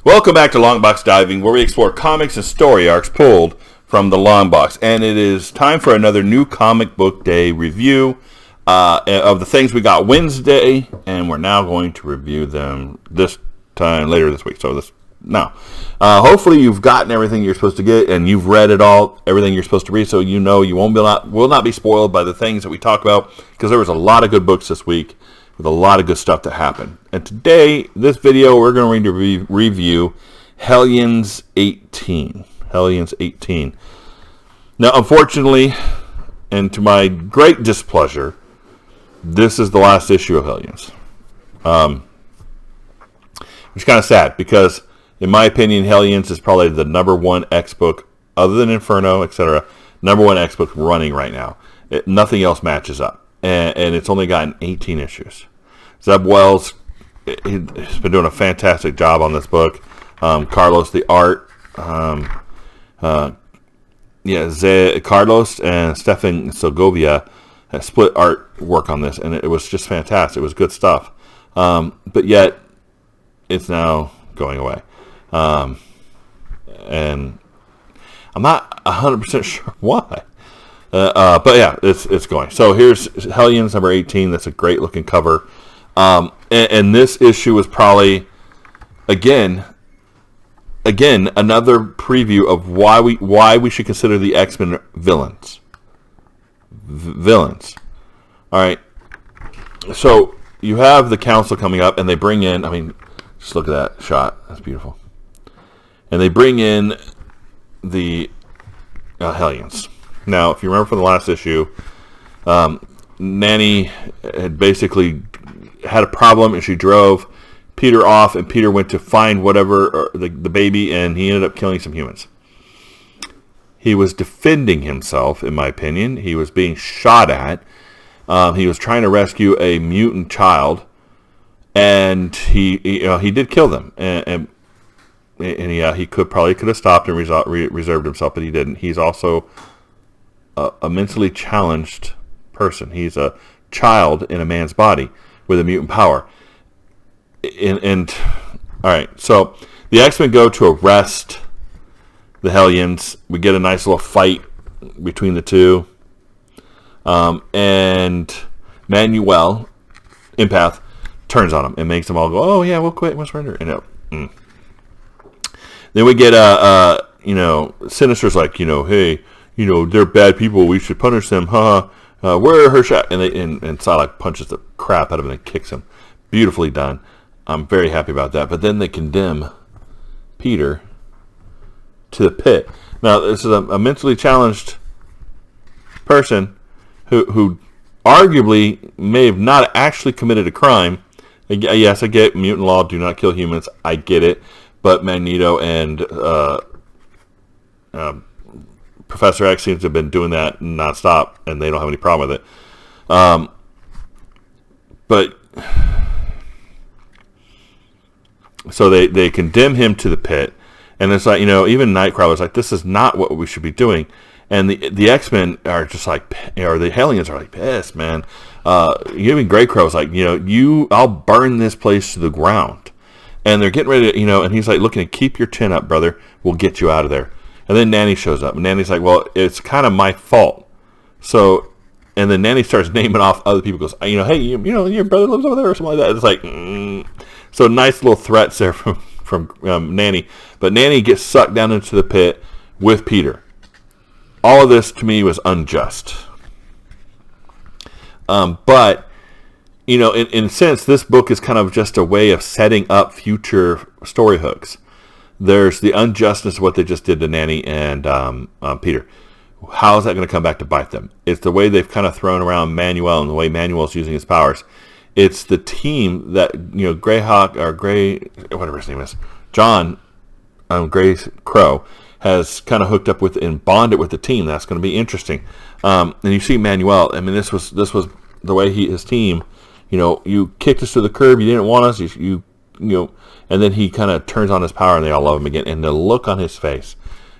Welcome back to Longbox Diving, where we explore comics and story arcs pulled from the Longbox. And it is time for another new comic book day review of the things we got Wednesday, and we're now going to review them this time later this week. So this now, hopefully you've gotten everything you're supposed to get, and you've read it all, everything you're supposed to read, so you know you will not be spoiled by the things that we talk about, because there was a lot of good books this week with a lot of good stuff that happened. And today, this video, we're going to review Hellions 18. Hellions 18. Now, unfortunately, and to my great displeasure, this is the last issue of Hellions. Which is kind of sad, because in my opinion, Hellions is probably the #1 X book, other than Inferno, etc., #1 X book running right now. Nothing else matches up. And it's only gotten 18 issues. Zeb Wells, he's been doing a fantastic job on this book. Carlos, the art. Carlos and Stefan Segovia split art work on this, and it was just fantastic. It was good stuff. But yet, it's now going away. And I'm not 100% sure why. But yeah, it's going. So here's Hellions number 18. That's a great looking cover. And this issue was probably again another preview of why we should consider the X-Men villains. Villains. All right. So you have the council coming up, and they bring in. I mean, just look at that shot. That's beautiful. And they bring in the Hellions. Now, if you remember from the last issue, Nanny had basically had a problem, and she drove Peter off, and Peter went to find whatever, the baby, and he ended up killing some humans. He was defending himself, in my opinion. He was being shot at. He was trying to rescue a mutant child, and he did kill them. And he could have stopped and reserved himself, but he didn't. He's also a mentally challenged person. He's a child in a man's body with a mutant power. And all right, so the X-Men go to arrest the Hellions. We get a nice little fight between the two. And Manuel, Empath, turns on them and makes them all go, "Oh yeah, we'll quit, we'll surrender." And then we get Sinister's like, hey, they're bad people, we should punish them, where are her shot? And Psylocke punches the crap out of him and kicks him. Beautifully done. I'm very happy about that. But then they condemn Peter to the pit. Now, this is a mentally challenged person who arguably may have not actually committed a crime. Yes, I get mutant law, do not kill humans. I get it. But Magneto and Professor X seems to have been doing that nonstop, and they don't have any problem with it. But so they condemn him to the pit, and it's like, even Nightcrawler's like, this is not what we should be doing. And the X-Men are just like, or the Hellions are like, pissed, man. Even Grey Crow's like, I'll burn this place to the ground. And they're getting ready to, and he's like, looking to keep your chin up, brother. We'll get you out of there. And then Nanny shows up. And Nanny's like, well, it's kind of my fault. So, and then Nanny starts naming off other people. Goes, hey, your brother lives over there or something like that. It's like, So nice little threats there from Nanny. But Nanny gets sucked down into the pit with Peter. All of this, to me, was unjust. But, in a sense, this book is kind of just a way of setting up future story hooks. There's the injustice of what they just did to Nanny and Peter. How is that going to come back to bite them? It's the way they've kind of thrown around Manuel and the way Manuel's using his powers. It's the team that, Greyhawk, or whatever his name is, John, Grey Crow, has kind of hooked up with and bonded with the team. That's going to be interesting. And you see Manuel. I mean, this was the way his team. You kicked us to the curb. You didn't want us. You and then he kind of turns on his power, and they all love him again. And the look on his face,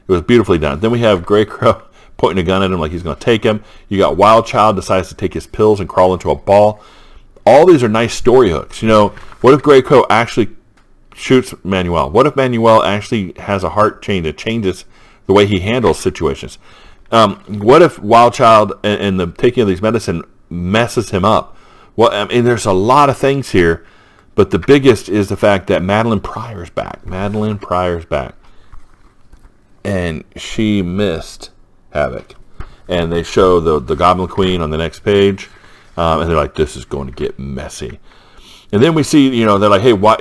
it was beautifully done. Then we have Grey Crow pointing a gun at him like he's going to take him. You got Wild Child decides to take his pills and crawl into a ball. all these are nice story hooks. What if Grey Crow actually shoots Manuel? What if Manuel actually has a heart change that changes the way he handles situations? What if Wild Child and the taking of these medicine messes him up? Well, I mean, there's a lot of things here, but the biggest is the fact that Madeline Pryor's back. And she missed Havoc. And they show the Goblin Queen on the next page, and they're like, this is going to get messy. And then we see, they're like, hey, why,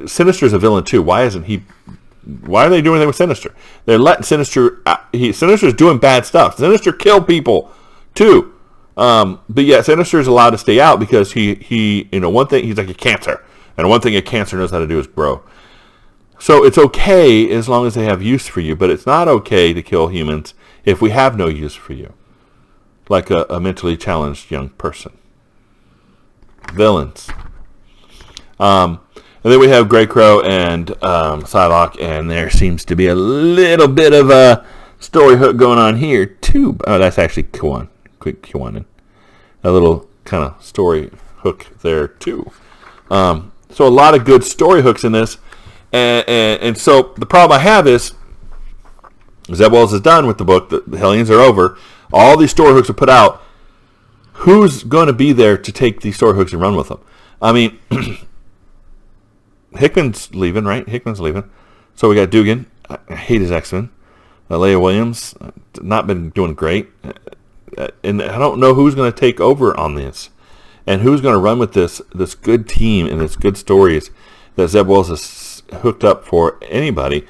Sinister's a villain too. Why are they doing anything with Sinister? They're letting Sinister, Sinister's doing bad stuff. Sinister killed people too. But yeah, Sinister is allowed to stay out because he one thing, he's like a cancer. And one thing a cancer knows how to do is grow. So it's okay as long as they have use for you, but it's not okay to kill humans if we have no use for you. Like a mentally challenged young person. Villains. And then we have Grey Crow and Psylocke, and there seems to be a little bit of a story hook going on here too. Oh, that's actually Kiwanin. A little kind of story hook there too. So a lot of good story hooks in this. And so the problem I have is Zeb Wells is done with the book. The Hellions are over. All these story hooks are put out. Who's going to be there to take these story hooks and run with them? I mean, Hickman's leaving, right? Hickman's leaving. So we got Dugan. I hate his X-Men. Leah Williams, not been doing great. And I don't know who's going to take over on this. And who's going to run with this good team and this good stories that Zeb Wells has hooked up for anybody.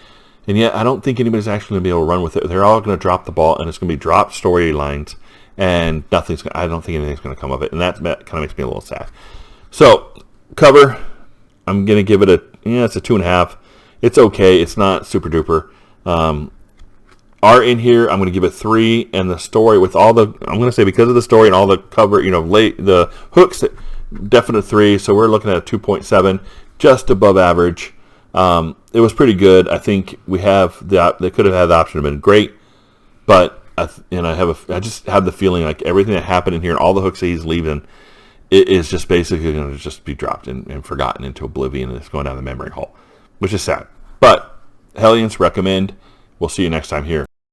And yet I don't think anybody's actually going to be able to run with it. They're all going to drop the ball, and it's going to be dropped storylines, and I don't think anything's going to come of it. And that kind of makes me a little sad. So, cover, I'm going to give it it's a 2.5. It's okay. It's not super duper. Art in here, I'm going to give it 3, and the story with all the, I'm going to say because of the story and all the cover, the hooks, definite 3. So we're looking at a 2.7, just above average. It was pretty good. I think they could have had the option to have been great, but I just have the feeling like everything that happened in here and all the hooks that he's leaving, it is just basically going to just be dropped and forgotten into oblivion, and it's going down the memory hole, which is sad. But Hellions recommend. We'll see you next time here